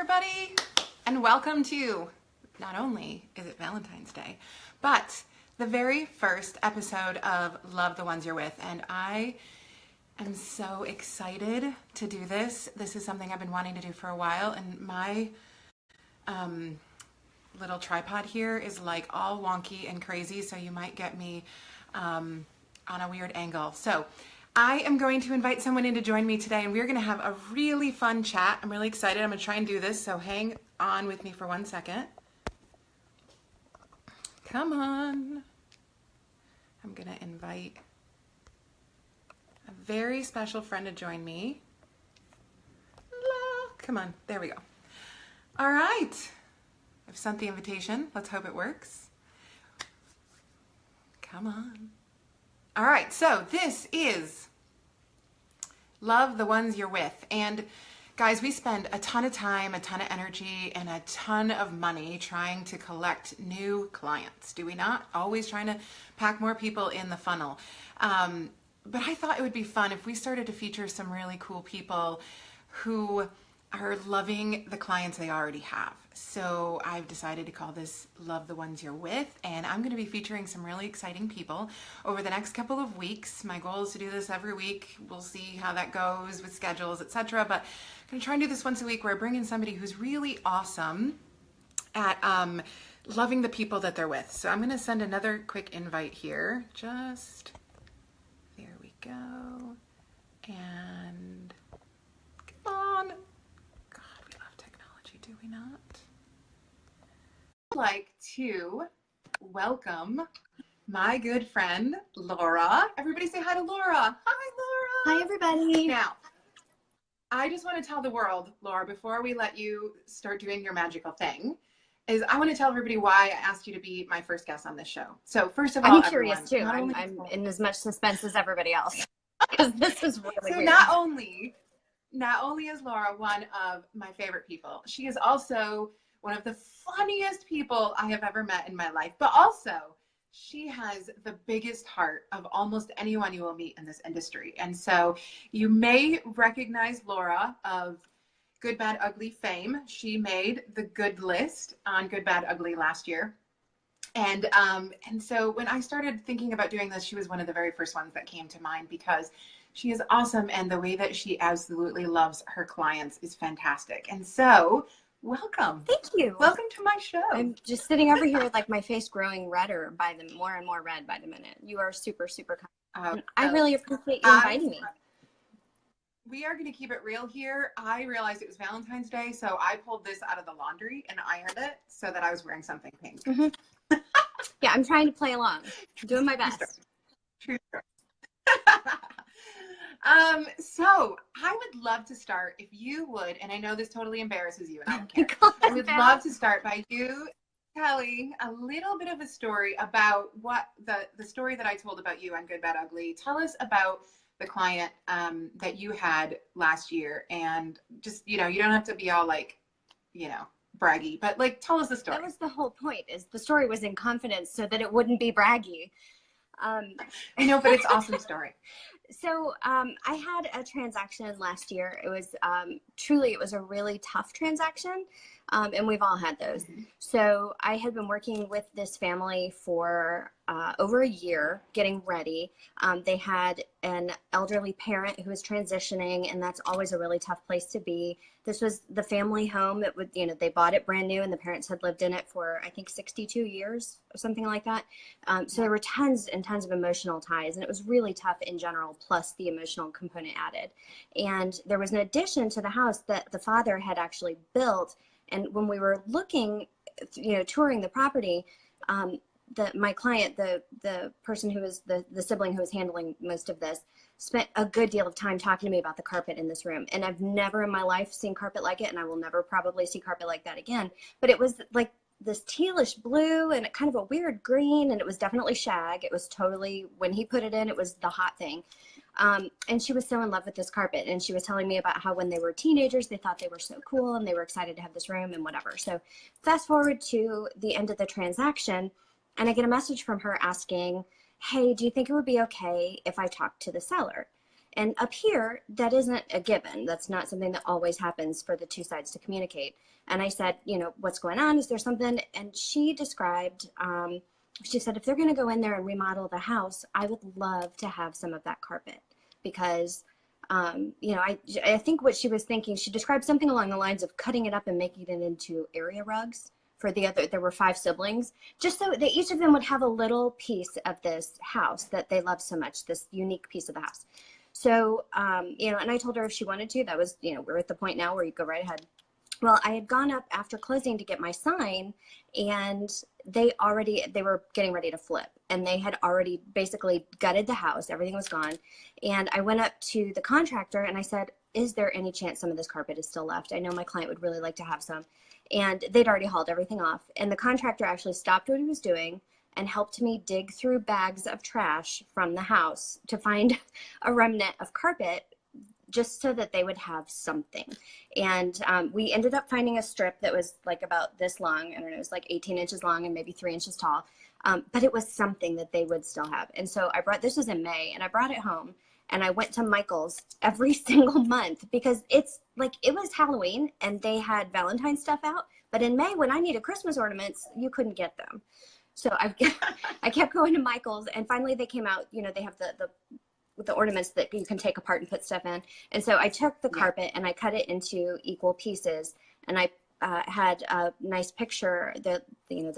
everybody, and welcome to, not only is it Valentine's Day, but the very first episode of Love the Ones You're With, and I am so excited to do this. This is something I've been wanting to do for a while, and my little tripod here is like all wonky and crazy, so you might get me on a weird angle. So I am going to invite someone in to join me today, and we're going to have a really fun chat. I'm really excited. I'm going to try and do this, so hang on with me for 1 second. Come on. I'm going to invite a very special friend to join me. Come on. There we go. All right. I've sent the invitation. Let's hope it works. Come on. All right, so this is Love the Ones You're With. And guys, we spend a ton of time, a ton of energy, and a ton of money trying to collect new clients. Do we not? Always trying to pack more people in the funnel. But I thought it would be fun if we started to feature some really cool people who are loving the clients they already have. So I've decided to call this Love the Ones You're With, and I'm going to be featuring some really exciting people over the next couple of weeks. My goal is to do this every week. We'll see how that goes with schedules, etc. But I'm going to try and do this once a week where I bring in somebody who's really awesome at loving the people that they're with. So I'm going to send another quick invite here. Just, there we go. And come on. Do we not? I'd like to welcome my good friend, Laura. Everybody say hi to Laura. Hi, Laura. Hi, everybody. Now, I just want to tell the world, Laura, before we let you start doing your magical thing, is I want to tell everybody why I asked you to be my first guest on this show. So first of all, I'm curious too. I'm in as much suspense as everybody else because this is really weird. Not only is Laura one of my favorite people, she is also one of the funniest people I have ever met in my life, but also she has the biggest heart of almost anyone you will meet in this industry. And so you may recognize Laura of Good, Bad, Ugly fame. She made the good list on Good, Bad, Ugly last year. And so when I started thinking about doing this, she was one of the very first ones that came to mind because she is awesome, and the way that she absolutely loves her clients is fantastic. And so, welcome. Thank you. Welcome to my show. I'm just sitting over here with like my face growing redder by the more and more red by the minute. You are super, super kind. I really appreciate you inviting me. We are going to keep it real here. I realized it was Valentine's Day, so I pulled this out of the laundry and ironed it so that I was wearing something pink. Mm-hmm. Yeah, I'm trying to play along. I'm doing my best. True story. So I would love to start, if you would, and I know this totally embarrasses you, and I don't care. I would love to start by you telling a little bit of a story about what the story that I told about you on Good, Bad, Ugly. Tell us about the client that you had last year, and just, you don't have to be all like, braggy, but like, tell us the story. That was the whole point, is the story was in confidence so that it wouldn't be braggy. I know, but it's an awesome story. So I had a transaction last year. It was truly, it was a really tough transaction. And we've all had those. Mm-hmm. So I had been working with this family for over a year, getting ready. They had an elderly parent who was transitioning, and that's always a really tough place to be. This was the family home. It would, they bought it brand new, and the parents had lived in it for, I think, 62 years or something like that. So there were tons and tons of emotional ties, and it was really tough in general, plus the emotional component added. And there was an addition to the house that the father had actually built. And when we were looking, touring the property, my client, the person who was the sibling who was handling most of this, spent a good deal of time talking to me about the carpet in this room. And I've never in my life seen carpet like it, and I will never probably see carpet like that again. But it was like this tealish blue and kind of a weird green, and it was definitely shag. It was totally, when he put it in, it was the hot thing. And she was so in love with this carpet, and she was telling me about how when they were teenagers, they thought they were so cool and they were excited to have this room and whatever. So fast forward to the end of the transaction, and I get a message from her asking, hey, do you think it would be okay if I talked to the seller? And up here, that isn't a given. That's not something that always happens for the two sides to communicate. And I said, you know, what's going on? Is there something? And she described, she said, if they're going to go in there and remodel the house, I would love to have some of that carpet because, you know, I think what she was thinking, she described something along the lines of cutting it up and making it into area rugs for the other, there were 5 siblings, just so that each of them would have a little piece of this house that they love so much, this unique piece of the house. So, you know, and I told her if she wanted to, that was, you know, we're at the point now where you go right ahead. Well, I had gone up after closing to get my sign, and they were getting ready to flip, and they had already basically gutted the house. Everything was gone. And I went up to the contractor and I said, is there any chance some of this carpet is still left? I know my client would really like to have some. And they'd already hauled everything off. And the contractor actually stopped what he was doing and helped me dig through bags of trash from the house to find a remnant of carpet, just so that they would have something. And we ended up finding a strip that was like about this long. I don't know, it was like 18 inches long and maybe 3 inches tall. But it was something that they would still have. And so this was in May, and I brought it home, and I went to Michael's every single month because it's like, it was Halloween and they had Valentine's stuff out. But in May, when I needed Christmas ornaments, you couldn't get them. So I kept going to Michael's, and finally they came out. You know, they have the ornaments that you can take apart and put stuff in. And so I took the carpet and I cut it into equal pieces, and I had a nice picture, the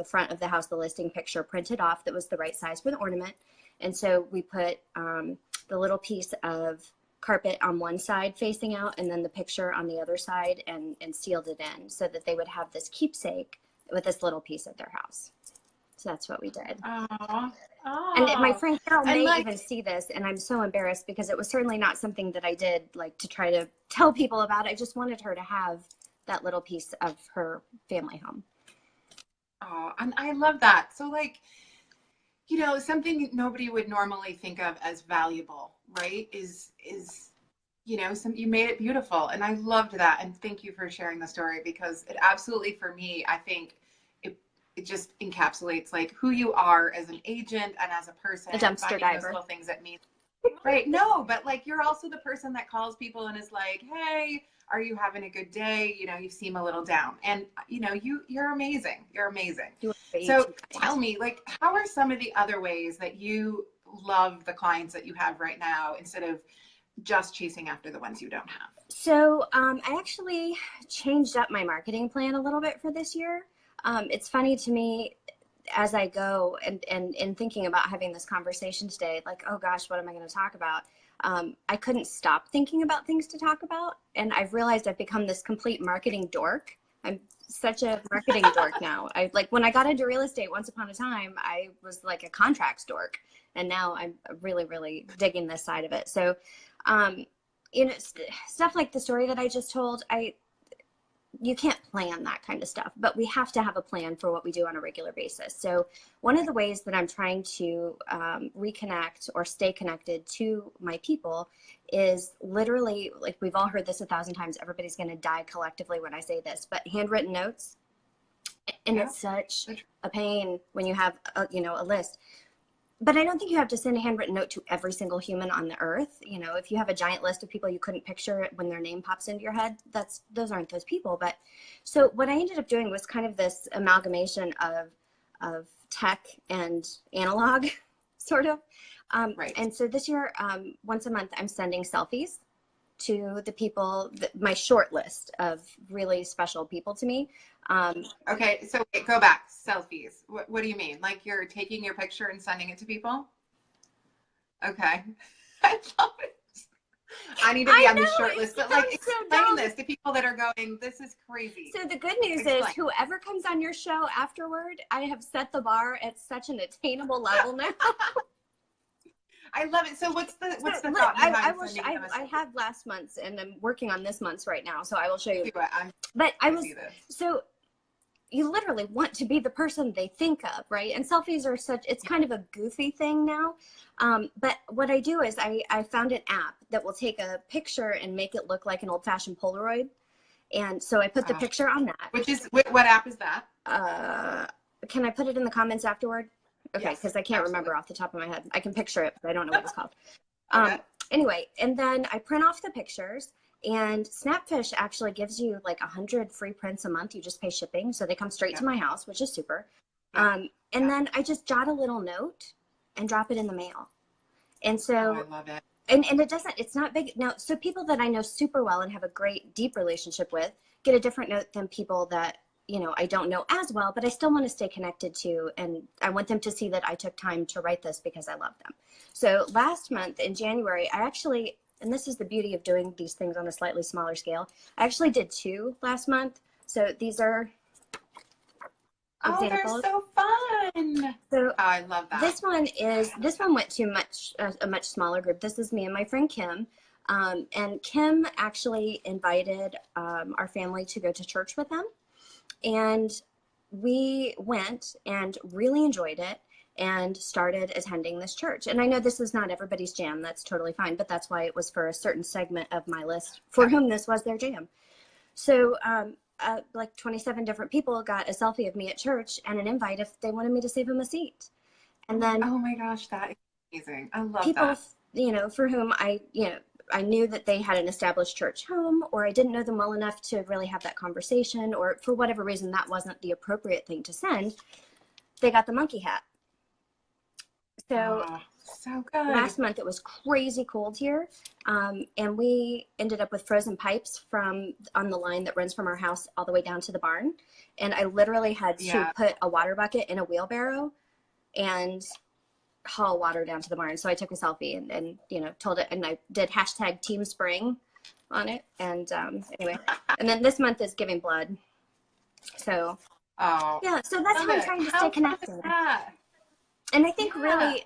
front of the house, the listing picture printed off that was the right size for the ornament. And so we put the little piece of carpet on one side facing out, and then the picture on the other side, and sealed it in so that they would have this keepsake with this little piece of their house. So that's what we did. Aww. And my friend Carol may even see this, and I'm so embarrassed because it was certainly not something that I did like to try to tell people about. I just wanted her to have that little piece of her family home. Oh, and I love that. So like, you know, something nobody would normally think of as valuable, right? Is you know, you made it beautiful, and I loved that. And thank you for sharing the story, because it absolutely, for me, I think it just encapsulates like who you are as an agent and as a person. A dumpster diver. Those little things that mean, right? No, but like, you're also the person that calls people and is like, hey, are you having a good day? You know, you seem a little down, and you know, you're amazing. You're amazing. So tell me, like, how are some of the other ways that you love the clients that you have right now, instead of just chasing after the ones you don't have? So I actually changed up my marketing plan a little bit for this year. It's funny to me as I go and in thinking about having this conversation today, like, oh gosh, what am I going to talk about? I couldn't stop thinking about things to talk about. And I've realized I've become this complete marketing dork. I'm such a marketing dork now. When I got into real estate once upon a time, I was like a contracts dork. And now I'm really, really digging this side of it. So, you know, stuff like the story that I just told, you can't plan that kind of stuff, but we have to have a plan for what we do on a regular basis. So one of the ways that I'm trying to reconnect or stay connected to my people is literally, like, we've all heard this 1,000 times, everybody's going to die collectively when I say this, but handwritten notes. And it's such a pain when you have a list. But I don't think you have to send a handwritten note to every single human on the earth. You know, if you have a giant list of people you couldn't picture when their name pops into your head, those aren't those people. But so what I ended up doing was kind of this amalgamation of tech and analog, sort of. Right. And so this year, once a month, I'm sending selfies to the people, my short list of really special people to me. Okay, so wait, go back. Selfies. What do you mean? Like, you're taking your picture and sending it to people? Okay. I love it. I need to be on the short list. But like, explain this to people that are going, this is crazy. So the good news is, whoever comes on your show afterward, I have set the bar at such an attainable level now. I love it. So what's the thought behind I have last month's, and I'm working on this month's right now, so I will show you. So you literally want to be the person they think of, right? And selfies are it's kind of a goofy thing now. But what I do is I found an app that will take a picture and make it look like an old-fashioned Polaroid. And so I put the picture on that. What app is that? Can I put it in the comments afterward? Okay, because I can't remember off the top of my head. I can picture it, but I don't know what it's called. Anyway, and then I print off the pictures, and Snapfish actually gives you like 100 free prints a month. You just pay shipping. So they come straight to my house, which is super. And then I just jot a little note and drop it in the mail. And so I love it. And it's not big. Now, so people that I know super well and have a great, deep relationship with get a different note than people that, I don't know as well, but I still want to stay connected to. And I want them to see that I took time to write this because I love them. So last month in January, I actually, and this is the beauty of doing these things on a slightly smaller scale, I actually did 2 last month. So these are examples. They're so fun. So I love that. This one went to a much smaller group. This is me and my friend Kim. And Kim actually invited our family to go to church with them. And we went and really enjoyed it and started attending this church. And I know this is not everybody's jam. That's totally fine. But that's why it was for a certain segment of my list for whom this was their jam. So like 27 different people got a selfie of me at church and an invite if they wanted me to save them a seat. And then, oh my gosh, that is amazing. I love people, that. For whom I knew that they had an established church home, or I didn't know them well enough to really have that conversation, or for whatever reason that wasn't the appropriate thing to send, they got the monkey hat. So, so good. Last month it was crazy cold here, and we ended up with frozen pipes on the line that runs from our house all the way down to the barn. And I literally had to put a water bucket in a wheelbarrow and haul water down to the barn. So I took a selfie and told it, and I did hashtag Team Spring on it. And anyway, and then this month is giving blood. So yeah, so that's how I'm trying to stay connected. And I think really,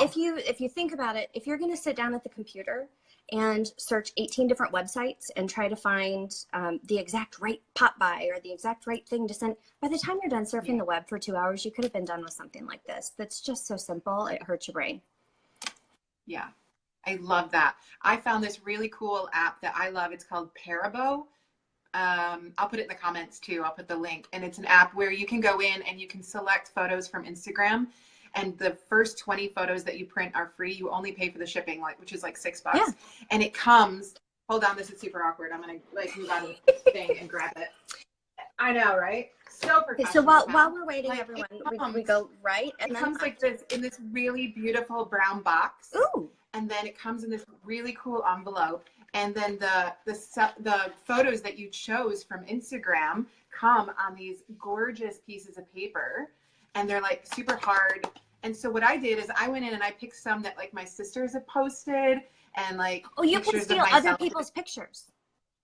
if you think about it, if you're going to sit down at the computer and search 18 different websites and try to find the exact right pop by or the exact right thing to send, by the time you're done surfing the web for 2 hours, you could have been done with something like this. That's just so simple. It hurts your brain. Yeah, I love that. I found this really cool app that I love. It's called Parabo. I'll put it in the comments too. I'll put the link. And it's an app where you can go in and you can select photos from Instagram. And the first 20 photos that you print are free. You only pay for the shipping, which is like $6. Yeah. And it comes, hold on, this is super awkward. I'm going to move out of the thing and grab it. I know, right? So professional. So while we're waiting, everyone, we go right. And it then comes like this in this really beautiful brown box. Ooh. And then it comes in this really cool envelope. And then the photos that you chose from Instagram come on these gorgeous pieces of paper. And they're like super hard. And so what I did is I went in and I picked some that like my sisters had posted and like you can steal other people's pictures.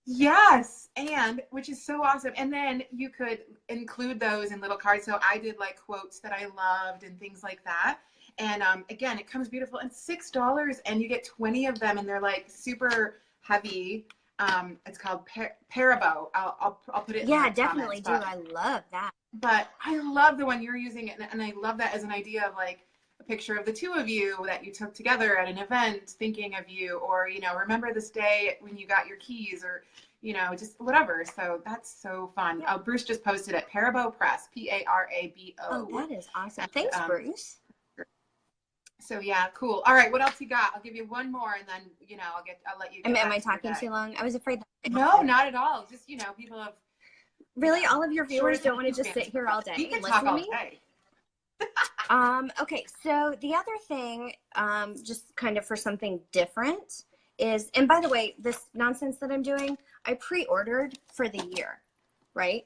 Yes, and which is so awesome. And then you could include those in little cards. So I did like quotes that I loved and things like that. And again, it comes beautiful and $6 and you get 20 of them and they're like super heavy. It's called Parabo. I'll put it in the definitely comments, do. I love that. But I love the one you're using, and I love that as an idea of like a picture of the two of you that you took together at an event, thinking of you, or remember this day when you got your keys, or just whatever. So that's so fun. Yeah. Bruce just posted it. Parabo Press, Parabo. Oh, that is awesome. Thanks, Bruce. So yeah, cool. All right, what else you got? I'll give you one more, and then I'll let you. Am I talking too long? I was afraid. No, not at all. Just people have. Really, all of your viewers don't want to just sit here all day and listen to me? Okay, so the other thing, just kind of for something different is, and by the way, this nonsense that I'm doing, I pre-ordered for the year, right?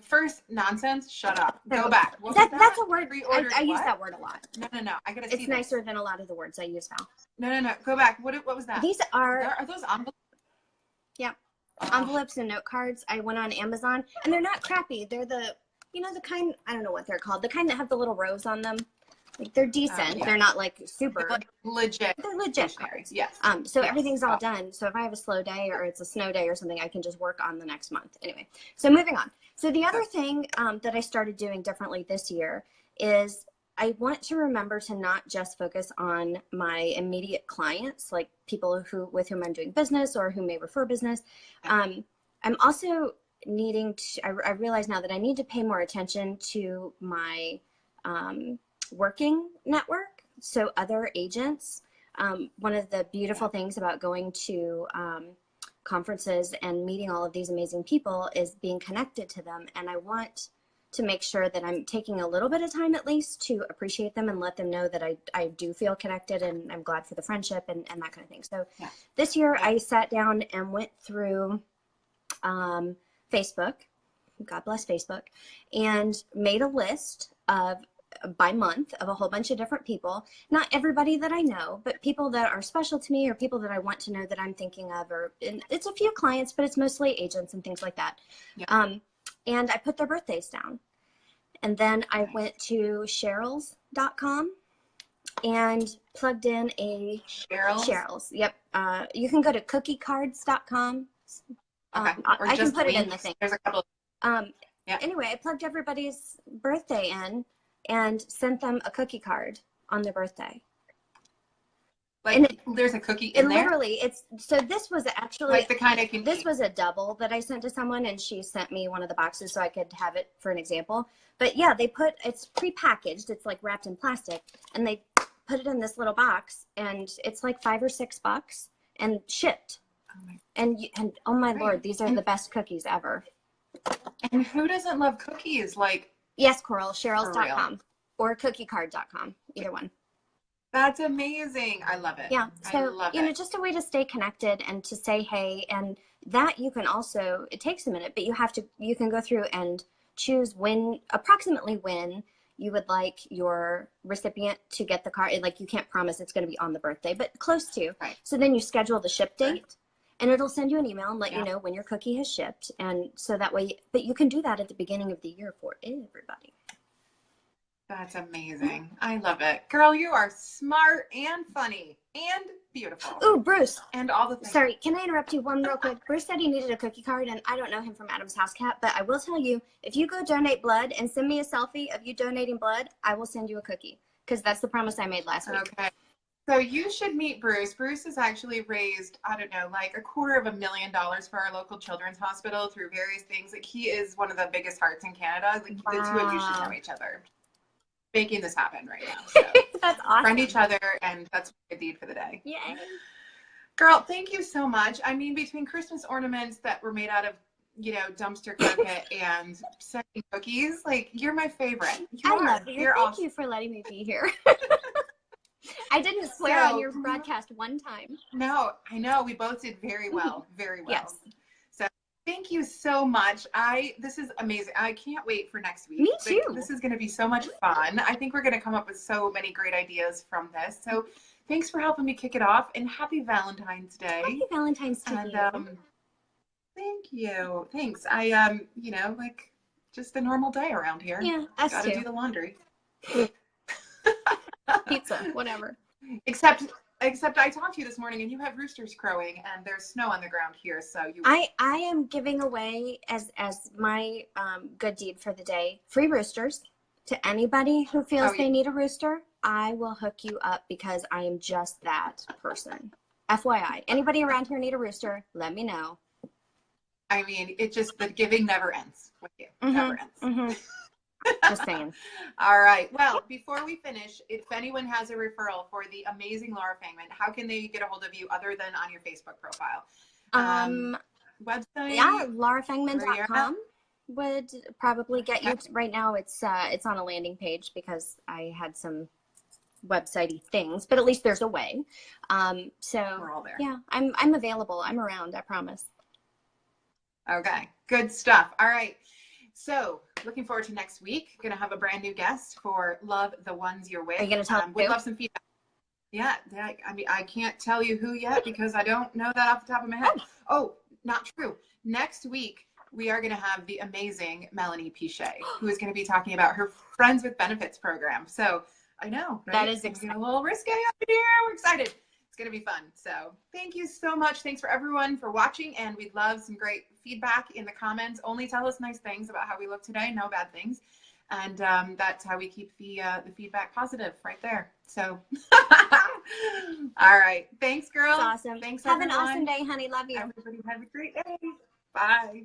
First, nonsense, shut up. Go back. That's a word. I use that word a lot. No. I gotta see It's nicer than a lot of the words I use now. No. Go back. What was that? These are those envelopes? Yeah. Envelopes and note cards. I went on Amazon and they're not crappy. They're the kind, I don't know what they're called, the kind that have the little rows on them. Like they're decent. They're not like super legit. They're legit cards. Yes. So everything's all done. So if I have a slow day or it's a snow day or something, I can just work on the next month. Anyway, so moving on. So the other thing that I started doing differently this year is I want to remember to not just focus on my immediate clients, like people with whom I'm doing business or who may refer business. I'm also needing to, I realize now that I need to pay more attention to my working network. So other agents, One of the beautiful things about going to conferences and meeting all of these amazing people is being connected to them. And I want to make sure that I'm taking a little bit of time at least to appreciate them and let them know that I do feel connected and I'm glad for the friendship and that kind of thing. So this year I sat down and went through Facebook, God bless Facebook, and made a list of by month of a whole bunch of different people, not everybody that I know, but people that are special to me or people that I want to know that I'm thinking of, or and it's a few clients, but it's mostly agents and things like that. And I put their birthdays down. And then I went to Cheryl's.com and plugged in a Cheryl's. Yep. You can go to cookiecards.com. I can put it in the thing. There's a couple. Anyway, I plugged everybody's birthday in and sent them a cookie card on their birthday. Like there's a cookie in there? Literally, this was actually, like the kind of this was a double that I sent to someone and she sent me one of the boxes so I could have it for an example. But yeah, it's prepackaged. It's like wrapped in plastic and they put it in this little box and it's like $5 or $6 and shipped. And oh my Lord, these are the best cookies ever. And who doesn't love cookies? Like, yes, Coral, Cheryl's.com or cookiecard.com, either one. That's amazing. I love it. Yeah. So, just a way to stay connected and to say, hey, and that you can also, it takes a minute, but you can go through and choose approximately when you would like your recipient to get the card. Like you can't promise it's going to be on the birthday, but close to. Right. So then you schedule the ship date and it'll send you an email and let you know when your cookie has shipped. And so that way, but you can do that at the beginning of the year for everybody. That's amazing. I love it. Girl, you are smart and funny and beautiful. Ooh, Bruce. And all the things. Sorry, can I interrupt you one real quick? Bruce said he needed a cookie card, and I don't know him from Adam's House Cat, but I will tell you, if you go donate blood and send me a selfie of you donating blood, I will send you a cookie, because that's the promise I made last week. Okay. So you should meet Bruce. Bruce has actually raised, I don't know, like $250,000 for our local children's hospital through various things. Like he is one of the biggest hearts in Canada. Like the two of you should know each other. Making this happen right now. So that's awesome. Friend each other, and that's what I need for the day. Yay. Girl, thank you so much. I mean, between Christmas ornaments that were made out of, dumpster carpet and sending cookies, like you're my favorite. I love you. Thank you for letting me be here. I didn't swear on your broadcast one time. No, I know. We both did very well. Very well. Yes. Thank you so much. This is amazing. I can't wait for next week. Me too. This is going to be so much fun. I think we're going to come up with so many great ideas from this. So thanks for helping me kick it off, and happy Valentine's Day. Happy Valentine's Day. And thank you. Thanks. I like just a normal day around here. Yeah, us Gotta too. do the laundry. Pizza, whatever. Except I talked to you this morning and you have roosters crowing and there's snow on the ground here, so I am giving away as my good deed for the day, free roosters to anybody who feels they need a rooster. I will hook you up because I am just that person. FYI, anybody around here need a rooster, let me know. I mean, the giving never ends with you. Never ends. Just saying. All right. Well, before we finish, if anyone has a referral for the amazing Laura Fangman, how can they get a hold of you other than on your Facebook profile? Website? Yeah, laurafangman.com would probably get you. Right now, it's on a landing page because I had some website-y things, but at least there's a way. So we're all there. Yeah, I'm available. I'm around. I promise. Okay. Good stuff. All right. So, looking forward to next week. Going to have a brand new guest for Love the Ones You're With. Are you going to tell We'd love some feedback. Yeah. I mean, I can't tell you who yet because I don't know that off the top of my head. Oh, not true. Next week, we are going to have the amazing Melanie Pichet, who is going to be talking about her Friends with Benefits program. So, I know. Right? That is exciting. A little risque up in here. We're excited. It's going to be fun. So thank you so much. Thanks for everyone for watching. And we'd love some great feedback in the comments. Only tell us nice things about how we look today. No bad things. And that's how we keep the feedback positive right there. So, all right. Thanks, girl. That's awesome. Thanks, Have everyone. an awesome day, honey. Love you. Everybody have a great day. Bye.